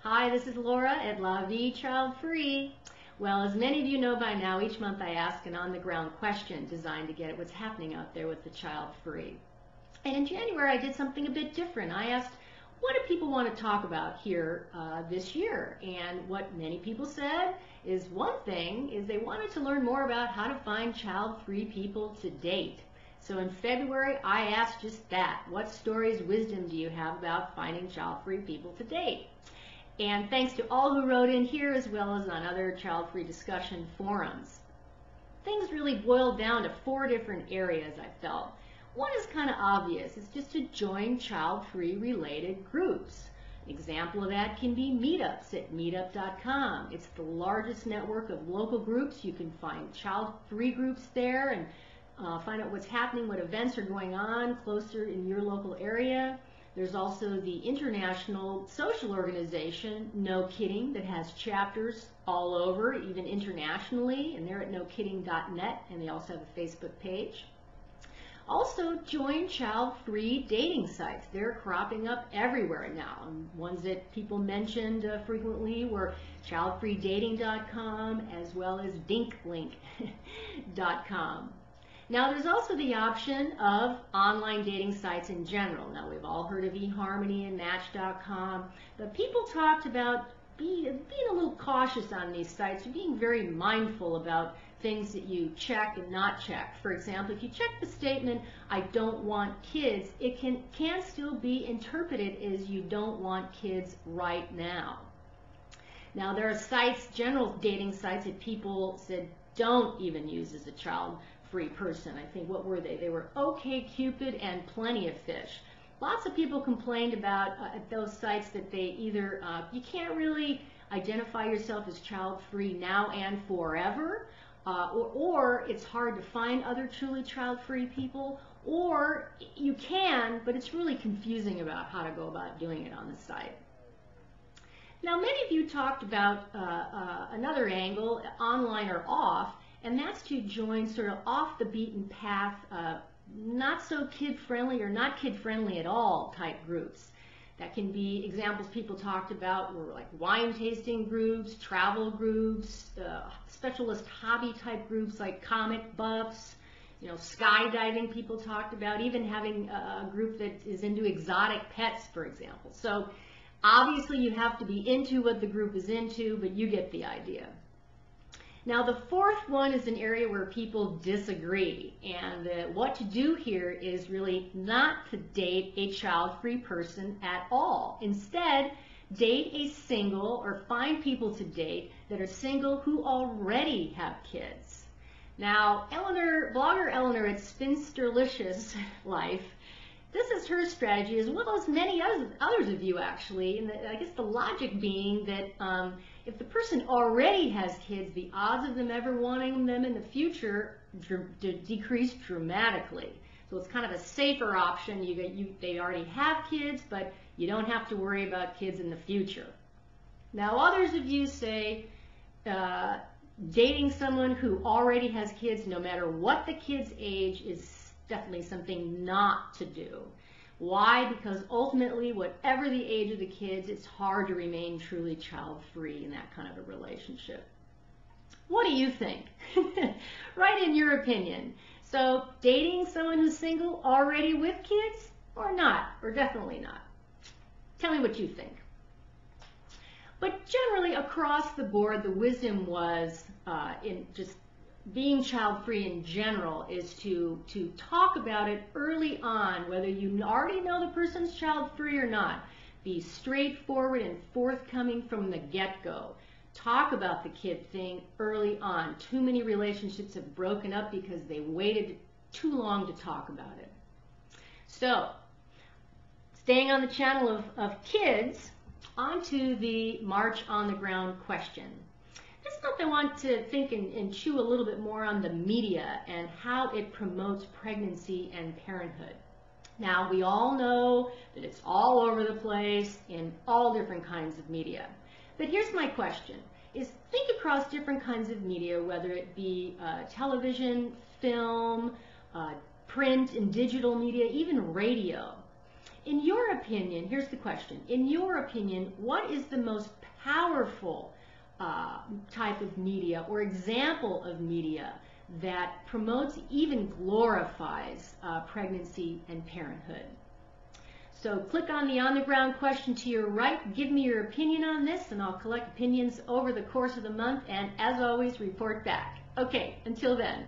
Hi, this is Laura at Vie Childfree. Well, as many of you know by now, each month I ask an on-the-ground question designed to get at what's happening out there with the child free. And in January, I did something a bit different. I asked, what do people want to talk about here this year? And what many people said is one thing is they wanted to learn more about how to find child-free people to date. So in February, I asked just that. What stories, wisdom do you have about finding child-free people to date? And thanks to all who wrote in here as well as on other child-free discussion forums. Things really boiled down to 4 different areas, I felt. One is kind of obvious. It's just to join child-free related groups. An example of that can be meetups at meetup.com. It's the largest network of local groups. You can find child-free groups there and find out what's happening, what events are going on closer in your local area. There's also the international social organization, No Kidding, that has chapters all over, even internationally, and they're at nokidding.net, and they also have a Facebook page. Also, join child-free dating sites. They're cropping up everywhere now. And ones that people mentioned frequently were childfreedating.com as well as dinklink.com. Now, there's also the option of online dating sites in general. Now, we've all heard of eHarmony and Match.com, but people talked about being a little cautious on these sites, being very mindful about things that you check and not check. For example, if you check the statement, I don't want kids, it can still be interpreted as you don't want kids right now. Now, there are sites, general dating sites, that people said don't even use as a child-free person. I think, what were they? They were OkCupid and Plenty of Fish. Lots of people complained about at those sites that they either, you can't really identify yourself as child-free now and forever, or it's hard to find other truly child-free people, or you can, but it's really confusing about how to go about doing it on the site. Now, many of you talked about another angle, online or off, and that's to join sort of off the beaten path, not so kid-friendly or not kid-friendly at all type groups. That can be examples people talked about were like wine tasting groups, travel groups, specialist hobby type groups like comic buffs, skydiving people talked about, even having a group that is into exotic pets, for example. So obviously you have to be into what the group is into, but you get the idea. Now, the fourth one is an area where people disagree, and what to do here is really not to date a child-free person at all. Instead, date a single or find people to date that are single who already have kids. Now, blogger Eleanor at Spinsterlicious Life, this is her strategy, as well as many others of you actually, and I guess the logic being that if the person already has kids, the odds of them ever wanting them in the future decrease dramatically. So it's kind of a safer option. They already have kids, but you don't have to worry about kids in the future. Now, others of you say dating someone who already has kids, no matter what the kid's age, is definitely something not to do. Why? Because ultimately, whatever the age of the kids, it's hard to remain truly child-free in that kind of a relationship. What do you think? Write in your opinion. So, dating someone who's single already with kids, or not, or definitely not? Tell me what you think. But generally, across the board, the wisdom was in just being child-free in general is to talk about it early on, whether you already know the person's child-free or not. Be straightforward and forthcoming from the get-go. Talk about the kid thing early on. Too many relationships have broken up because they waited too long to talk about it. So, staying on the channel of kids, onto the March on the Ground question. This month I want to think and chew a little bit more on the media and how it promotes pregnancy and parenthood. Now, we all know that it's all over the place in all different kinds of media. But here's my question, is think across different kinds of media, whether it be television, film, print and digital media, even radio. in your opinion, here's the question. In your opinion, what is the most powerful type of media or example of media that promotes, even glorifies pregnancy and parenthood? So click on the on-the-ground question to your right. Give me your opinion on this, and I'll collect opinions over the course of the month, and as always, report back. Okay, until then.